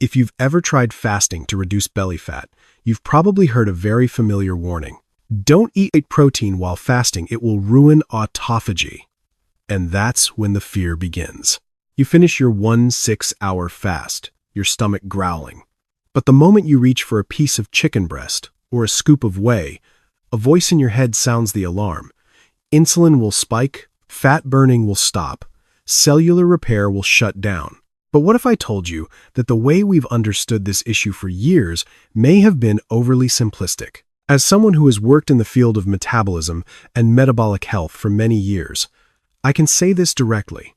If you've ever tried fasting to reduce belly fat, you've probably heard a very familiar warning. Don't eat protein while fasting, it will ruin autophagy. And that's when the fear begins. You finish your 6-hour fast, your stomach growling. But the moment you reach for a piece of chicken breast or a scoop of whey, a voice in your head sounds the alarm. Insulin will spike, fat burning will stop, cellular repair will shut down. But what if I told you that the way we've understood this issue for years may have been overly simplistic? As someone who has worked in the field of metabolism and metabolic health for many years, I can say this directly.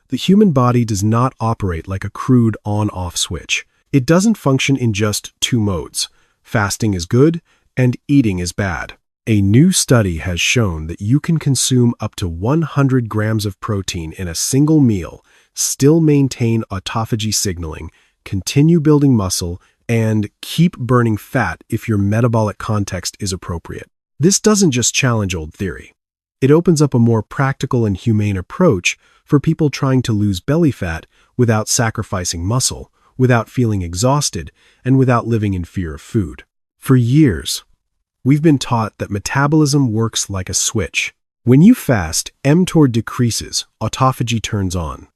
The human body does not operate like a crude on-off switch. It doesn't function in just two modes. Fasting is good and eating is bad. A new study has shown that you can consume up to 100 grams of protein in a single meal, still maintain autophagy signaling, continue building muscle, and keep burning fat if your metabolic context is appropriate. This doesn't just challenge old theory. It opens up a more practical and humane approach for people trying to lose belly fat without sacrificing muscle, without feeling exhausted, and without living in fear of food. For years, we've been taught that metabolism works like a switch. When you fast, mTOR decreases, autophagy turns on.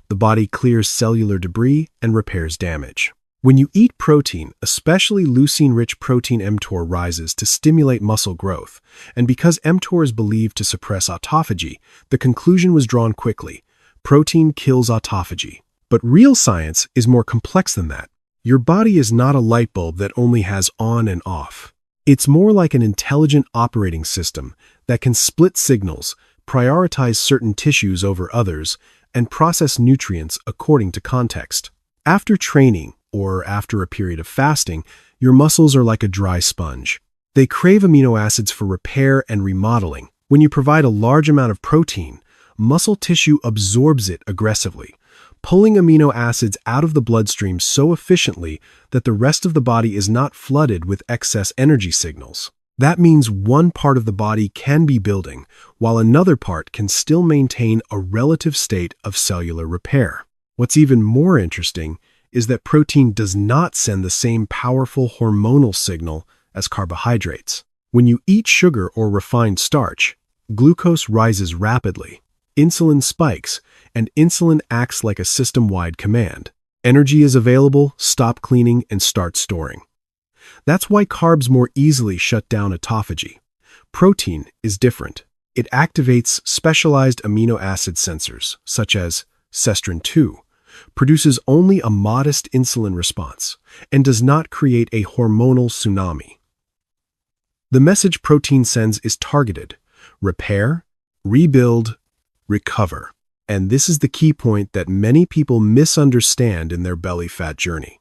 The body clears cellular debris and repairs damage. When you eat protein, especially leucine-rich protein, mTOR rises to stimulate muscle growth, and because mTOR is believed to suppress autophagy, the conclusion was drawn quickly. Protein kills autophagy. But real science is more complex than that. Your body is not a light bulb that only has on and off. It's more like an intelligent operating system that can split signals, prioritize certain tissues over others, and process nutrients according to context. After training, or after a period of fasting, your muscles are like a dry sponge. They crave amino acids for repair and remodeling. When you provide a large amount of protein, muscle tissue absorbs it aggressively, pulling amino acids out of the bloodstream so efficiently that the rest of the body is not flooded with excess energy signals. That means one part of the body can be building, while another part can still maintain a relative state of cellular repair. What's even more interesting is that protein does not send the same powerful hormonal signal as carbohydrates. When you eat sugar or refined starch, glucose rises rapidly, insulin spikes, and insulin acts like a system-wide command. Energy is available, stop cleaning, and start storing. That's why carbs more easily shut down autophagy. Protein is different. It activates specialized amino acid sensors, such as cestrin-2, produces only a modest insulin response, and does not create a hormonal tsunami. The message protein sends is targeted: repair, rebuild, recover. And this is the key point that many people misunderstand in their belly fat journey.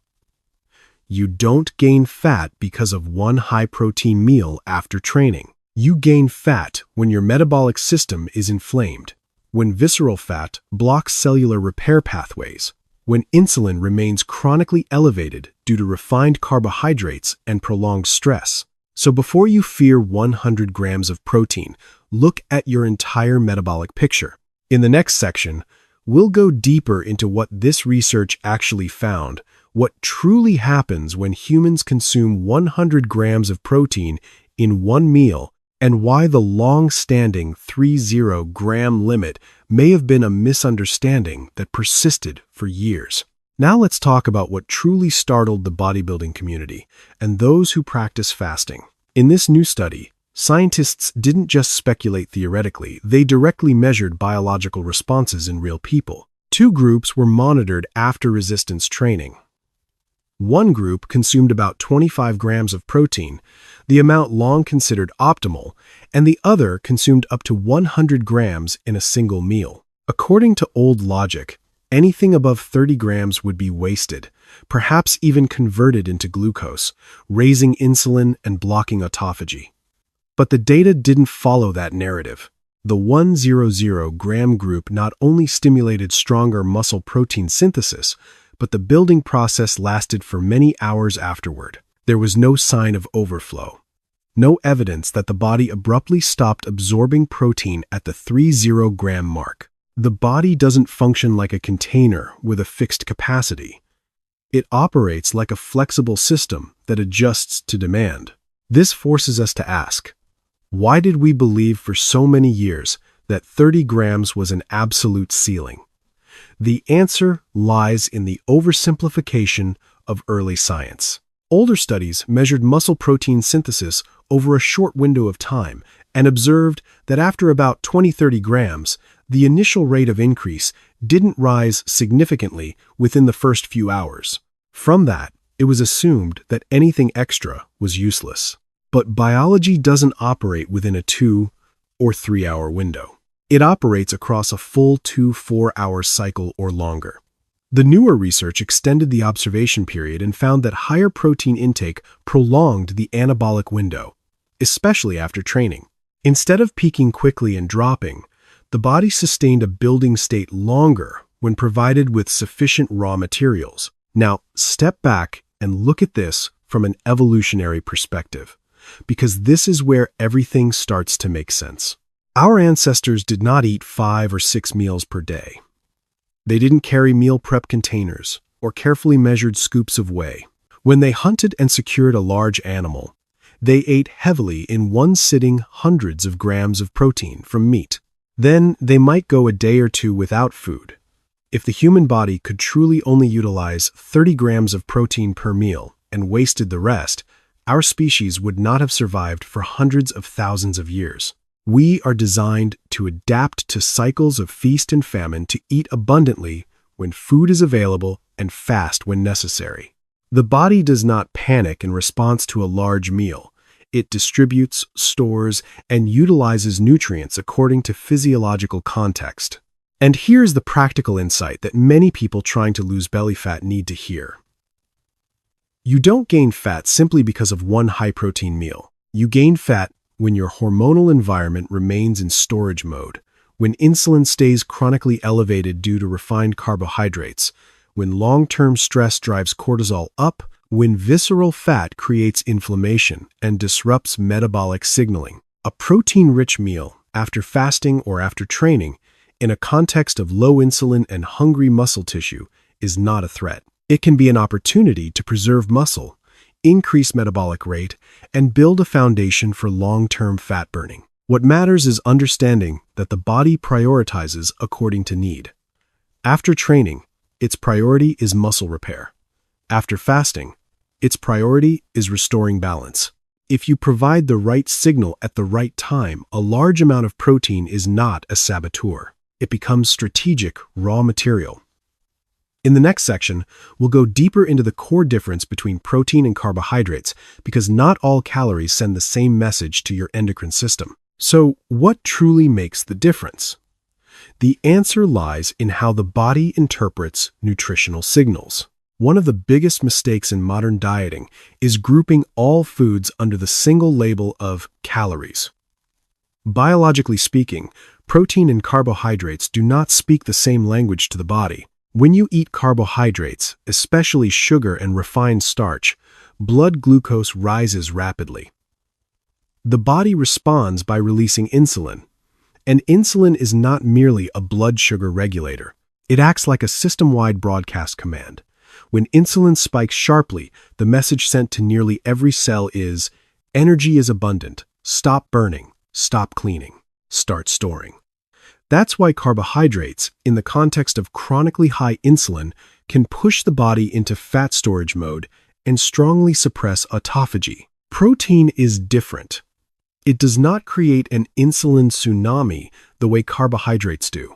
You don't gain fat because of one high-protein meal after training. You gain fat when your metabolic system is inflamed, when visceral fat blocks cellular repair pathways, when insulin remains chronically elevated due to refined carbohydrates and prolonged stress. So before you fear 100 grams of protein, look at your entire metabolic picture. In the next section, we'll go deeper into what this research actually found, what truly happens when humans consume 100 grams of protein in one meal, and why the long-standing 30-gram limit may have been a misunderstanding that persisted for years. Now let's talk about what truly startled the bodybuilding community and those who practice fasting. In this new study, scientists didn't just speculate theoretically, they directly measured biological responses in real people. Two groups were monitored after resistance training. One group consumed about 25 grams of protein, the amount long considered optimal, and the other consumed up to 100 grams in a single meal. According to old logic, anything above 30 grams would be wasted, perhaps even converted into glucose, raising insulin and blocking autophagy. But the data didn't follow that narrative. The 100-gram group not only stimulated stronger muscle protein synthesis, but the building process lasted for many hours afterward. There was no sign of overflow. No evidence that the body abruptly stopped absorbing protein at the 30-gram mark. The body doesn't function like a container with a fixed capacity. It operates like a flexible system that adjusts to demand. This forces us to ask, why did we believe for so many years that 30 grams was an absolute ceiling? The answer lies in the oversimplification of early science. Older studies measured muscle protein synthesis over a short window of time and observed that after about 20-30 grams, the initial rate of increase didn't rise significantly within the first few hours. From that, it was assumed that anything extra was useless. But biology doesn't operate within a 2 or 3 hour window. It operates across a full 2-4 hour cycle or longer. The newer research extended the observation period and found that higher protein intake prolonged the anabolic window, especially after training. Instead of peaking quickly and dropping, the body sustained a building state longer when provided with sufficient raw materials. Now, step back and look at this from an evolutionary perspective, because this is where everything starts to make sense. Our ancestors did not eat 5 or 6 meals per day. They didn't carry meal prep containers or carefully measured scoops of whey. When they hunted and secured a large animal, they ate heavily in one sitting hundreds of grams of protein from meat. Then they might go a day or two without food. If the human body could truly only utilize 30 grams of protein per meal and wasted the rest, our species would not have survived for hundreds of thousands of years. We are designed to adapt to cycles of feast and famine, to eat abundantly when food is available and fast when necessary. The body does not panic in response to a large meal. It distributes, stores, and utilizes nutrients according to physiological context. And here's the practical insight that many people trying to lose belly fat need to hear. You don't gain fat simply because of one high-protein meal. You gain fat when your hormonal environment remains in storage mode, when insulin stays chronically elevated due to refined carbohydrates, when long-term stress drives cortisol up, when visceral fat creates inflammation and disrupts metabolic signaling. A protein-rich meal, after fasting or after training, in a context of low insulin and hungry muscle tissue, is not a threat. It can be an opportunity to preserve muscle, increase metabolic rate, and build a foundation for long-term fat burning. What matters is understanding that the body prioritizes according to need. After training, its priority is muscle repair. After fasting, its priority is restoring balance. If you provide the right signal at the right time, a large amount of protein is not a saboteur. It becomes strategic raw material. In the next section, we'll go deeper into the core difference between protein and carbohydrates, because not all calories send the same message to your endocrine system. So, what truly makes the difference? The answer lies in how the body interprets nutritional signals. One of the biggest mistakes in modern dieting is grouping all foods under the single label of calories. Biologically speaking, protein and carbohydrates do not speak the same language to the body. When you eat carbohydrates, especially sugar and refined starch, blood glucose rises rapidly. The body responds by releasing insulin, and insulin is not merely a blood sugar regulator. It acts like a system-wide broadcast command. When insulin spikes sharply, the message sent to nearly every cell is, energy is abundant, stop burning, stop cleaning, start storing. That's why carbohydrates, in the context of chronically high insulin, can push the body into fat storage mode and strongly suppress autophagy. Protein is different. It does not create an insulin tsunami the way carbohydrates do.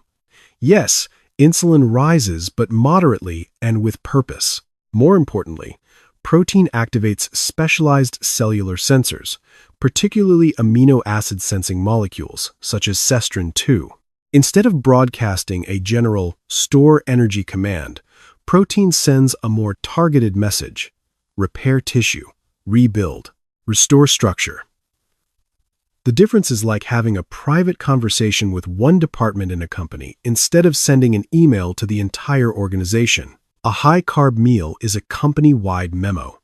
Yes, insulin rises, but moderately and with purpose. More importantly, protein activates specialized cellular sensors, particularly amino acid sensing molecules, such as cestrin 2. Instead of broadcasting a general store energy command, protein sends a more targeted message: repair tissue, rebuild, restore structure. The difference is like having a private conversation with one department in a company instead of sending an email to the entire organization. A high-carb meal is a company-wide memo.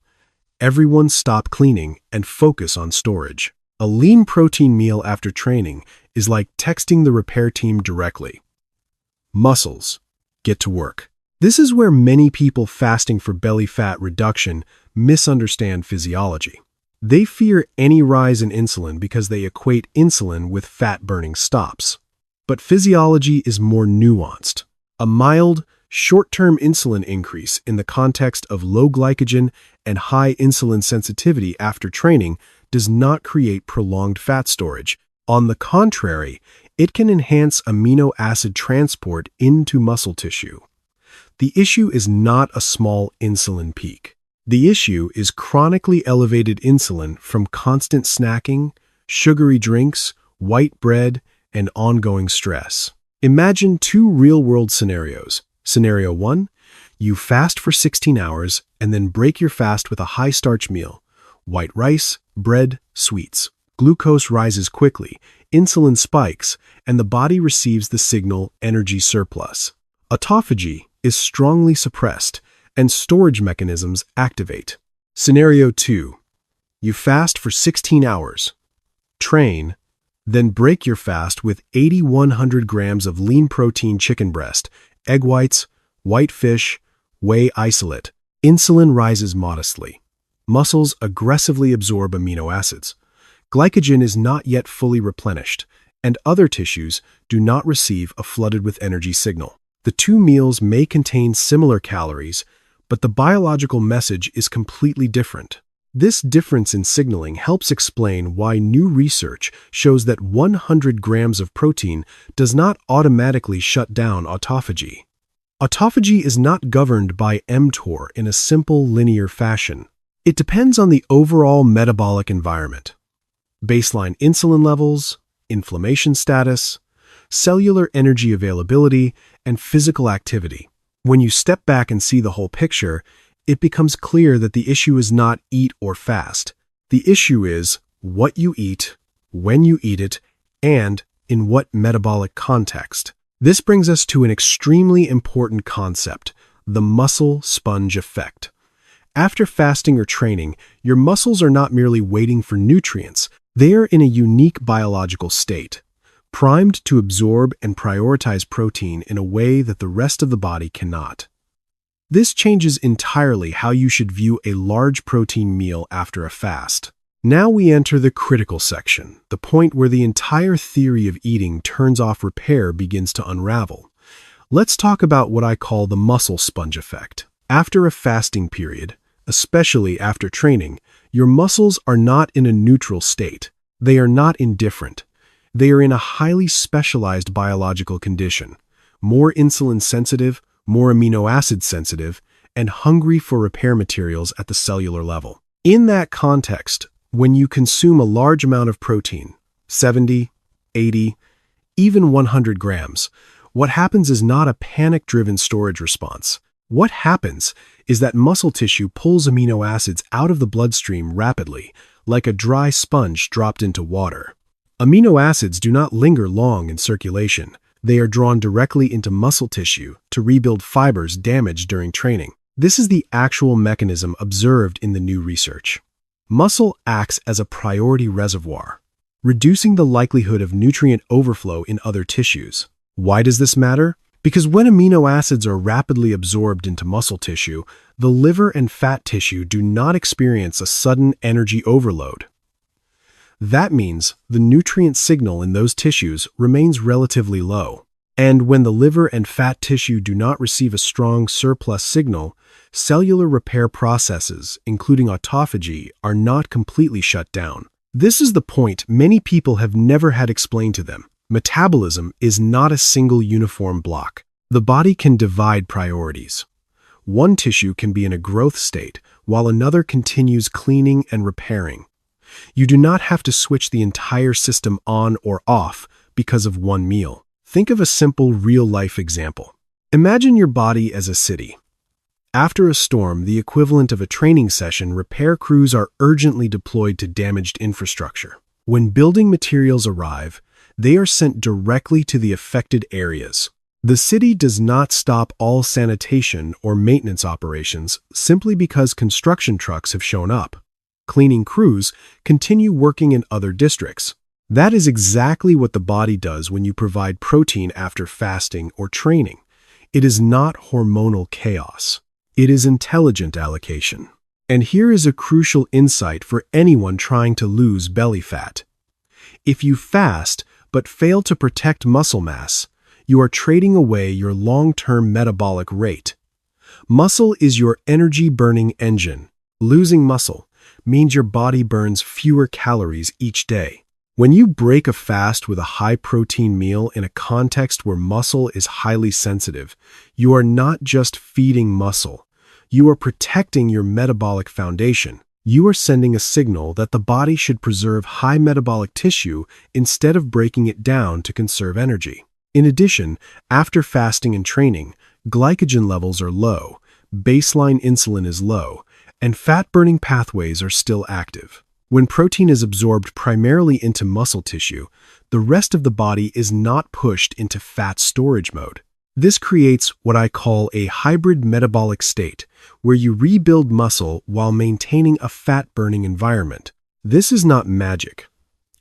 Everyone stop cleaning and focus on storage. A lean protein meal after training is like texting the repair team directly. Muscles, get to work. This is where many people fasting for belly fat reduction misunderstand physiology. They fear any rise in insulin because they equate insulin with fat-burning stops. But physiology is more nuanced. A mild, short-term insulin increase in the context of low glycogen and high insulin sensitivity after training does not create prolonged fat storage. On the contrary, it can enhance amino acid transport into muscle tissue. The issue is not a small insulin peak. The issue is chronically elevated insulin from constant snacking, sugary drinks, white bread, and ongoing stress. Imagine two real-world scenarios. Scenario 1, you fast for 16 hours and then break your fast with a high-starch meal. White rice, bread, sweets. Glucose rises quickly, insulin spikes, and the body receives the signal energy surplus. Autophagy is strongly suppressed, and storage mechanisms activate. Scenario 2, you fast for 16 hours, train, then break your fast with 8,100 grams of lean protein chicken breast, egg whites, white fish, whey isolate. Insulin rises modestly. Muscles aggressively absorb amino acids. Glycogen is not yet fully replenished, and other tissues do not receive a flooded with energy signal. The two meals may contain similar calories, but the biological message is completely different. This difference in signaling helps explain why new research shows that 100 grams of protein does not automatically shut down autophagy. Autophagy is not governed by mTOR in a simple linear fashion. It depends on the overall metabolic environment. Baseline insulin levels, inflammation status, cellular energy availability, and physical activity. When you step back and see the whole picture, it becomes clear that the issue is not eat or fast. The issue is what you eat, when you eat it, and in what metabolic context. This brings us to an extremely important concept, the muscle sponge effect. After fasting or training, your muscles are not merely waiting for nutrients, they are in a unique biological state, primed to absorb and prioritize protein in a way that the rest of the body cannot. This changes entirely how you should view a large protein meal after a fast. Now we enter the critical section, the point where the entire theory of eating turns off repair begins to unravel. Let's talk about what I call the muscle sponge effect. After a fasting period, especially after training, your muscles are not in a neutral state. They are not indifferent. They are in a highly specialized biological condition, more insulin sensitive, more amino acid sensitive, and hungry for repair materials at the cellular level. In that context, when you consume a large amount of protein, 70, 80, even 100 grams, what happens is not a panic-driven storage response. What happens is that muscle tissue pulls amino acids out of the bloodstream rapidly, like a dry sponge dropped into water. Amino acids do not linger long in circulation. They are drawn directly into muscle tissue to rebuild fibers damaged during training. This is the actual mechanism observed in the new research. Muscle acts as a priority reservoir, reducing the likelihood of nutrient overflow in other tissues. Why does this matter? Because when amino acids are rapidly absorbed into muscle tissue, the liver and fat tissue do not experience a sudden energy overload. That means the nutrient signal in those tissues remains relatively low. And when the liver and fat tissue do not receive a strong surplus signal, cellular repair processes, including autophagy, are not completely shut down. This is the point many people have never had explained to them. Metabolism is not a single uniform block. The body can divide priorities. One tissue can be in a growth state, while another continues cleaning and repairing. You do not have to switch the entire system on or off because of one meal. Think of a simple real-life example. Imagine your body as a city. After a storm, the equivalent of a training session, repair crews are urgently deployed to damaged infrastructure. When building materials arrive, they are sent directly to the affected areas. The city does not stop all sanitation or maintenance operations simply because construction trucks have shown up. Cleaning crews continue working in other districts. That is exactly what the body does when you provide protein after fasting or training. It is not hormonal chaos. It is intelligent allocation. And here is a crucial insight for anyone trying to lose belly fat. If you fast but fail to protect muscle mass, you are trading away your long-term metabolic rate. Muscle is your energy-burning engine. Losing muscle means your body burns fewer calories each day. When you break a fast with a high-protein meal in a context where muscle is highly sensitive, you are not just feeding muscle. You are protecting your metabolic foundation. You are sending a signal that the body should preserve high metabolic tissue instead of breaking it down to conserve energy. In addition, after fasting and training, glycogen levels are low, baseline insulin is low, and fat-burning pathways are still active. When protein is absorbed primarily into muscle tissue, the rest of the body is not pushed into fat storage mode. This creates what I call a hybrid metabolic state, where you rebuild muscle while maintaining a fat-burning environment. This is not magic.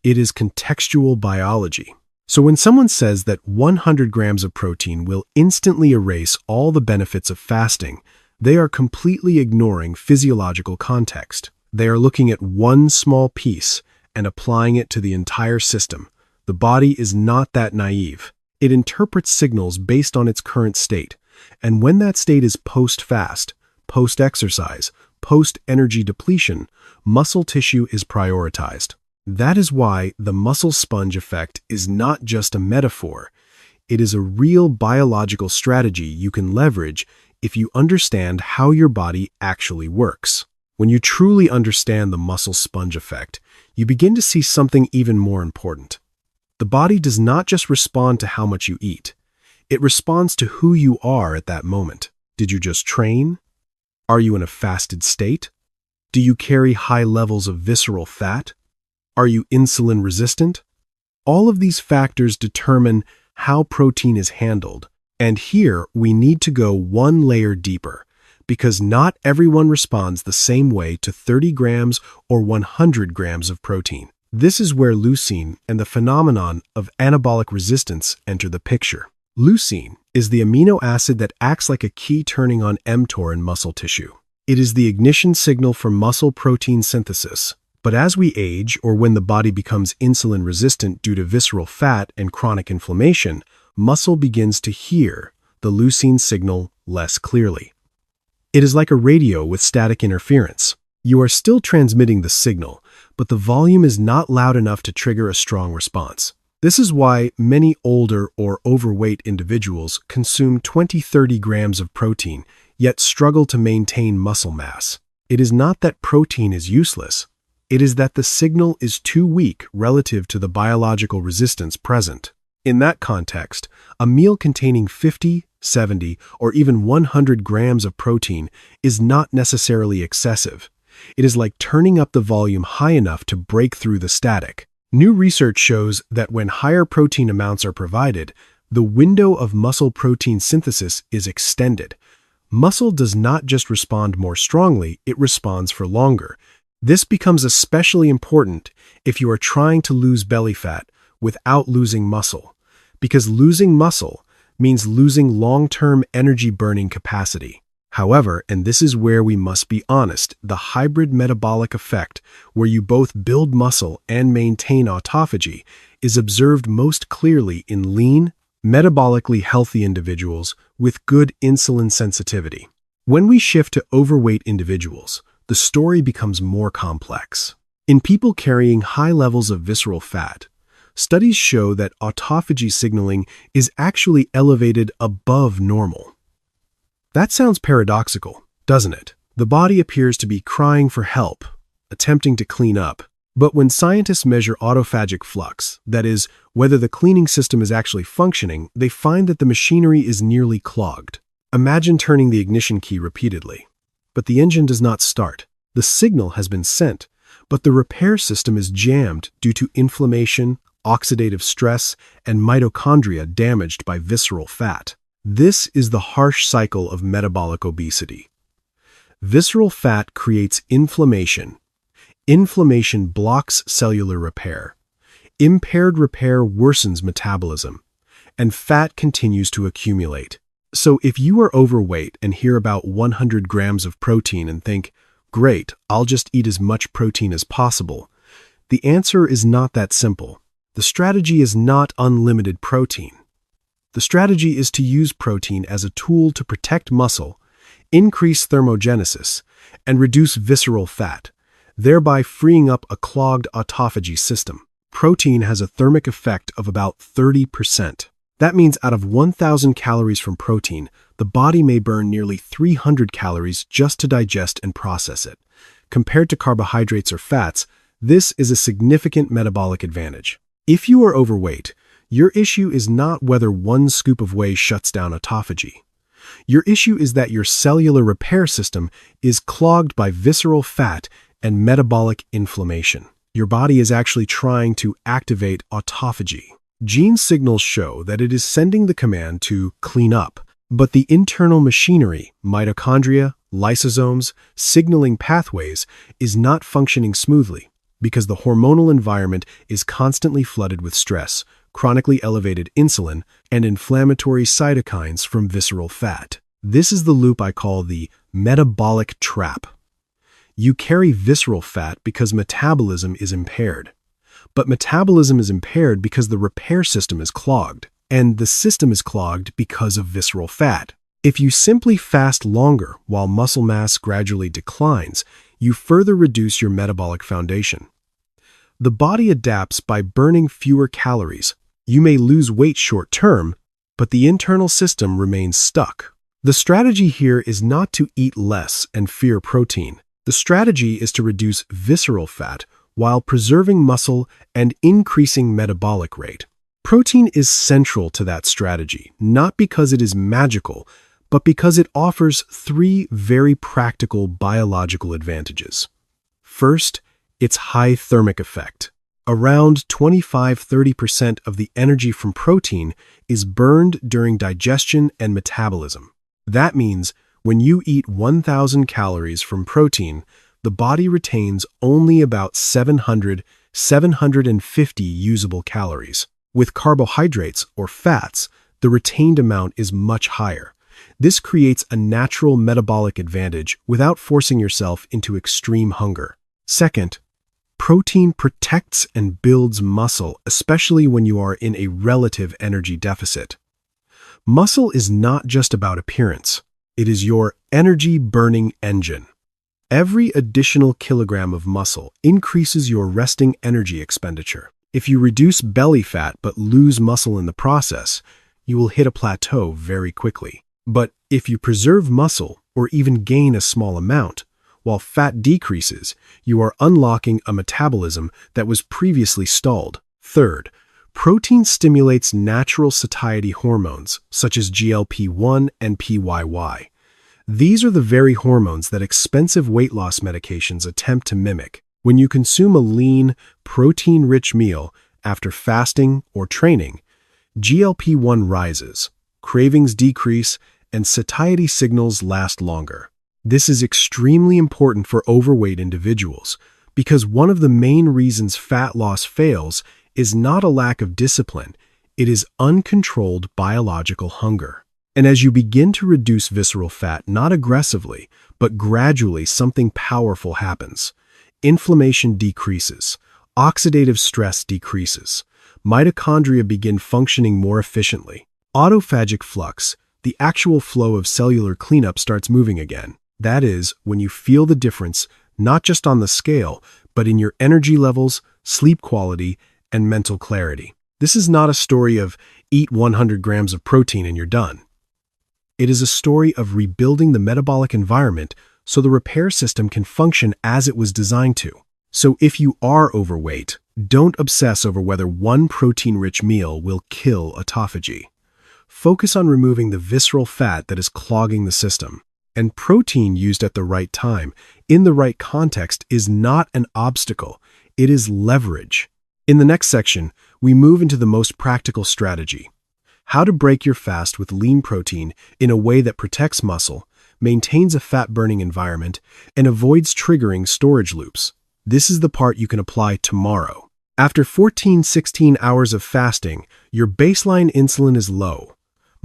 It is contextual biology. So when someone says that 100 grams of protein will instantly erase all the benefits of fasting, they are completely ignoring physiological context. They are looking at one small piece and applying it to the entire system. The body is not that naive. It interprets signals based on its current state, and when that state is post-fast, post-exercise, post-energy depletion, muscle tissue is prioritized. That is why the muscle sponge effect is not just a metaphor. It is a real biological strategy you can leverage if you understand how your body actually works. When you truly understand the muscle sponge effect, you begin to see something even more important. The body does not just respond to how much you eat. It responds to who you are at that moment. Did you just train? Are you in a fasted state? Do you carry high levels of visceral fat? Are you insulin resistant? All of these factors determine how protein is handled. And here we need to go one layer deeper, because not everyone responds the same way to 30 grams or 100 grams of protein. This is where leucine and the phenomenon of anabolic resistance enter the picture. Leucine is the amino acid that acts like a key turning on mTOR in muscle tissue. It is the ignition signal for muscle protein synthesis. But as we age, or when the body becomes insulin resistant due to visceral fat and chronic inflammation, muscle begins to hear the leucine signal less clearly. It is like a radio with static interference. You are still transmitting the signal, but the volume is not loud enough to trigger a strong response. This is why many older or overweight individuals consume 20-30 grams of protein, yet struggle to maintain muscle mass. It is not that protein is useless. It is that the signal is too weak relative to the biological resistance present. In that context, a meal containing 50, 70, or even 100 grams of protein is not necessarily excessive. It is like turning up the volume high enough to break through the static. New research shows that when higher protein amounts are provided, the window of muscle protein synthesis is extended. Muscle does not just respond more strongly, it responds for longer. This becomes especially important if you are trying to lose belly fat without losing muscle, because losing muscle means losing long-term energy-burning capacity. However, and this is where we must be honest, the hybrid metabolic effect, where you both build muscle and maintain autophagy, is observed most clearly in lean, metabolically healthy individuals with good insulin sensitivity. When we shift to overweight individuals, the story becomes more complex. In people carrying high levels of visceral fat, studies show that autophagy signaling is actually elevated above normal. That sounds paradoxical, doesn't it? The body appears to be crying for help, attempting to clean up. But when scientists measure autophagic flux, that is, whether the cleaning system is actually functioning, they find that the machinery is nearly clogged. Imagine turning the ignition key repeatedly, but the engine does not start. The signal has been sent, but the repair system is jammed due to inflammation, oxidative stress, and mitochondria damaged by visceral fat. This is the harsh cycle of metabolic obesity. Visceral fat creates inflammation. Inflammation blocks cellular repair. Impaired repair worsens metabolism, and fat continues to accumulate. So if you are overweight and hear about 100 grams of protein and think, great, I'll just eat as much protein as possible, the answer is not that simple. The strategy is not unlimited protein. The strategy is to use protein as a tool to protect muscle, increase thermogenesis, and reduce visceral fat, thereby freeing up a clogged autophagy system. Protein has a thermic effect of about 30%. That means out of 1,000 calories from protein, the body may burn nearly 300 calories just to digest and process it. Compared to carbohydrates or fats, this is a significant metabolic advantage. If you are overweight, your issue is not whether one scoop of whey shuts down autophagy. Your issue is that your cellular repair system is clogged by visceral fat and metabolic inflammation. Your body is actually trying to activate autophagy. Gene signals show that it is sending the command to clean up, but the internal machinery, mitochondria, lysosomes, signaling pathways, is not functioning smoothly because the hormonal environment is constantly flooded with stress, chronically elevated insulin, and inflammatory cytokines from visceral fat. This is the loop I call the metabolic trap. You carry visceral fat because metabolism is impaired. But metabolism is impaired because the repair system is clogged, and the system is clogged because of visceral fat. If you simply fast longer while muscle mass gradually declines, you further reduce your metabolic foundation. The body adapts by burning fewer calories. You may lose weight short term, but the internal system remains stuck. The strategy here is not to eat less and fear protein. The strategy is to reduce visceral fat while preserving muscle and increasing metabolic rate. Protein is central to that strategy, not because it is magical, but because it offers three very practical biological advantages. First, its high thermic effect. Around 25–30% of the energy from protein is burned during digestion and metabolism. That means when you eat 1,000 calories from protein, the body retains only about 750 usable calories. With carbohydrates or fats, the retained amount is much higher. This creates a natural metabolic advantage without forcing yourself into extreme hunger. Second, protein protects and builds muscle, especially when you are in a relative energy deficit. Muscle is not just about appearance. It is your energy-burning engine. Every additional kilogram of muscle increases your resting energy expenditure. If you reduce belly fat but lose muscle in the process, you will hit a plateau very quickly. But if you preserve muscle or even gain a small amount, while fat decreases, you are unlocking a metabolism that was previously stalled. Third, protein stimulates natural satiety hormones such as GLP-1 and PYY. These are the very hormones that expensive weight loss medications attempt to mimic. When you consume a lean, protein-rich meal after fasting or training, GLP-1 rises, cravings decrease, and satiety signals last longer. This is extremely important for overweight individuals because one of the main reasons fat loss fails is not a lack of discipline, it is uncontrolled biological hunger. And as you begin to reduce visceral fat, not aggressively, but gradually, something powerful happens. Inflammation decreases, oxidative stress decreases, mitochondria begin functioning more efficiently. Autophagic flux, the actual flow of cellular cleanup, starts moving again. That is, when you feel the difference, not just on the scale, but in your energy levels, sleep quality, and mental clarity. This is not a story of eat 100 grams of protein and you're done. It is a story of rebuilding the metabolic environment so the repair system can function as it was designed to. So if you are overweight, don't obsess over whether one protein-rich meal will kill autophagy. Focus on removing the visceral fat that is clogging the system. And protein used at the right time, in the right context, is not an obstacle. It is leverage. In the next section, we move into the most practical strategy: how to break your fast with lean protein in a way that protects muscle, maintains a fat-burning environment, and avoids triggering storage loops. This is the part you can apply tomorrow. After 14–16 hours of fasting, your baseline insulin is low.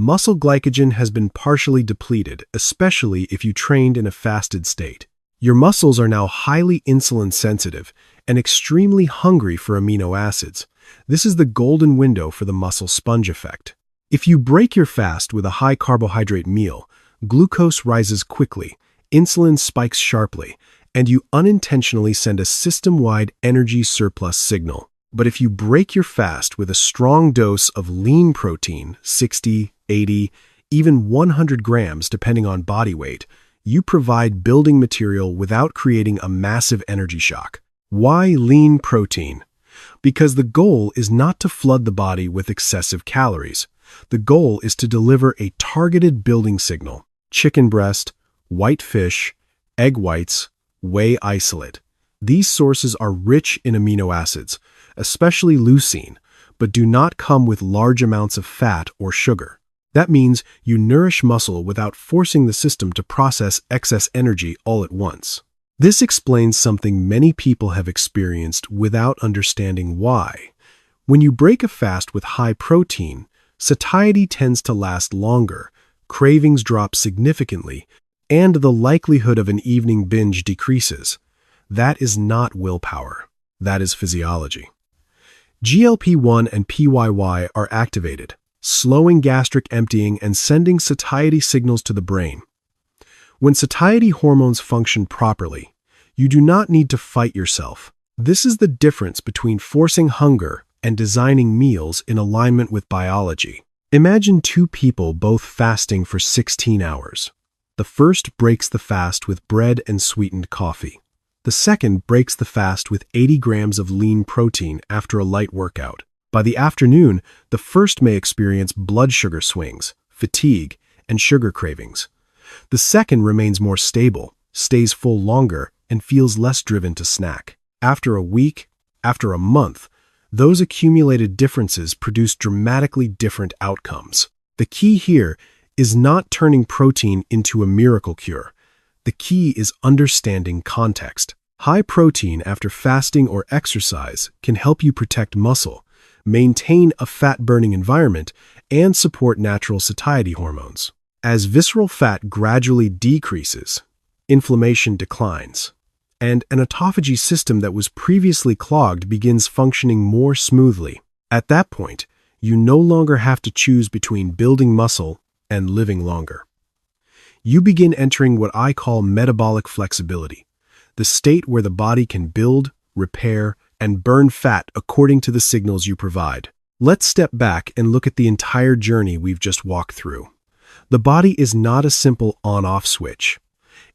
Muscle glycogen has been partially depleted, especially if you trained in a fasted state. Your muscles are now highly insulin sensitive and extremely hungry for amino acids. This is the golden window for the muscle sponge effect. If you break your fast with a high carbohydrate meal, glucose rises quickly, insulin spikes sharply, and you unintentionally send a system-wide energy surplus signal. But if you break your fast with a strong dose of lean protein, 60, 80, even 100 grams depending on body weight, you provide building material without creating a massive energy shock. Why lean protein? Because the goal is not to flood the body with excessive calories. The goal is to deliver a targeted building signal. Chicken breast, white fish, egg whites, whey isolate. These sources are rich in amino acids, especially leucine, but do not come with large amounts of fat or sugar. That means you nourish muscle without forcing the system to process excess energy all at once. This explains something many people have experienced without understanding why. When you break a fast with high protein, satiety tends to last longer, cravings drop significantly, and the likelihood of an evening binge decreases. That is not willpower. That is physiology. GLP-1 and PYY are activated, slowing gastric emptying and sending satiety signals to the brain. When satiety hormones function properly, you do not need to fight yourself. This is the difference between forcing hunger and designing meals in alignment with biology. Imagine two people both fasting for 16 hours. The first breaks the fast with bread and sweetened coffee. The second breaks the fast with 80 grams of lean protein after a light workout. By the afternoon, the first may experience blood sugar swings, fatigue, and sugar cravings. The second remains more stable, stays full longer, and feels less driven to snack. After a week, after a month, those accumulated differences produce dramatically different outcomes. The key here is not turning protein into a miracle cure. The key is understanding context. High protein after fasting or exercise can help you protect muscle, maintain a fat-burning environment, and support natural satiety hormones. As visceral fat gradually decreases, inflammation declines, and an autophagy system that was previously clogged begins functioning more smoothly. At that point, you no longer have to choose between building muscle and living longer. You begin entering what I call metabolic flexibility, the state where the body can build, repair, and burn fat according to the signals you provide. Let's step back and look at the entire journey we've just walked through. The body is not a simple on-off switch.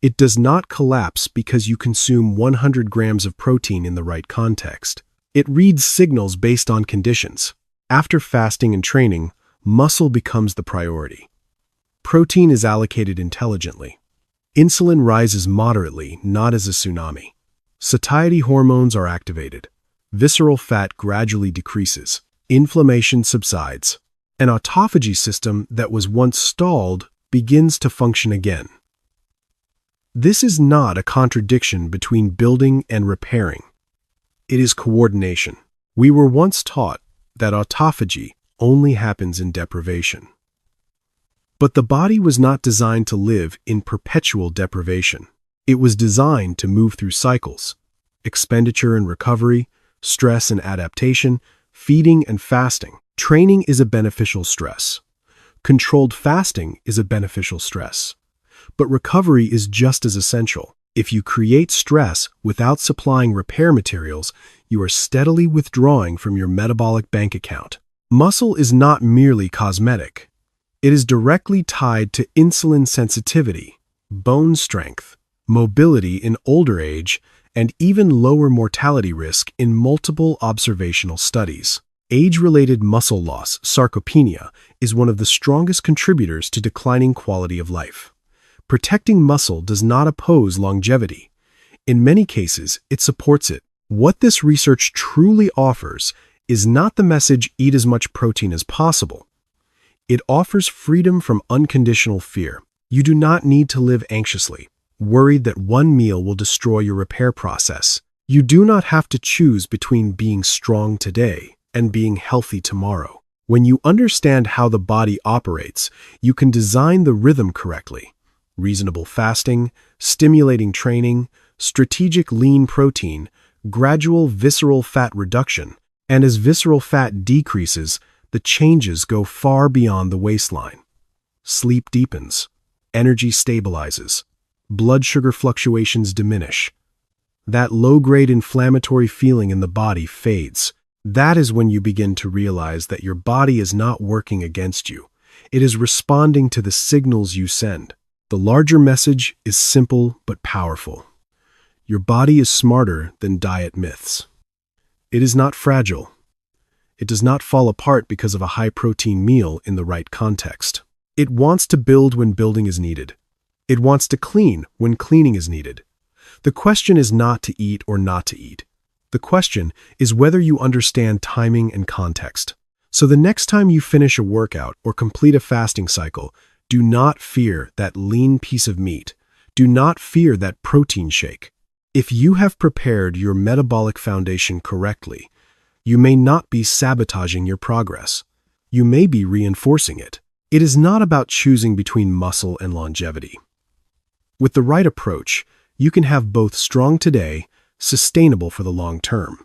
It does not collapse because you consume 100 grams of protein in the right context. It reads signals based on conditions. After fasting and training, muscle becomes the priority. Protein is allocated intelligently. Insulin rises moderately, not as a tsunami. Satiety hormones are activated. Visceral fat gradually decreases. Inflammation subsides. An autophagy system that was once stalled begins to function again. This is not a contradiction between building and repairing. It is coordination. We were once taught that autophagy only happens in deprivation. But the body was not designed to live in perpetual deprivation. It was designed to move through cycles: expenditure and recovery, stress and adaptation, feeding and fasting. Training is a beneficial stress. Controlled fasting is a beneficial stress. But recovery is just as essential. If you create stress without supplying repair materials, you are steadily withdrawing from your metabolic bank account. Muscle is not merely cosmetic. It is directly tied to insulin sensitivity, bone strength, mobility in older age, and even lower mortality risk in multiple observational studies. Age-related muscle loss, sarcopenia, is one of the strongest contributors to declining quality of life. Protecting muscle does not oppose longevity. In many cases, it supports it. What this research truly offers is not the message "eat as much protein as possible." It offers freedom from unconditional fear. You do not need to live anxiously, worried that one meal will destroy your repair process. You do not have to choose between being strong today and being healthy tomorrow. When you understand how the body operates, you can design the rhythm correctly. Reasonable fasting, stimulating training, strategic lean protein, gradual visceral fat reduction, and as visceral fat decreases, the changes go far beyond the waistline. Sleep deepens, energy stabilizes, blood sugar fluctuations diminish. That low-grade inflammatory feeling in the body fades. That is when you begin to realize that your body is not working against you. It is responding to the signals you send. The larger message is simple but powerful. Your body is smarter than diet myths. It is not fragile. It does not fall apart because of a high-protein meal in the right context. It wants to build when building is needed. It wants to clean when cleaning is needed. The question is not to eat or not to eat. The question is whether you understand timing and context. So the next time you finish a workout or complete a fasting cycle, do not fear that lean piece of meat. Do not fear that protein shake. If you have prepared your metabolic foundation correctly, you may not be sabotaging your progress. You may be reinforcing it. It is not about choosing between muscle and longevity. With the right approach, you can have both strong today, sustainable for the long term.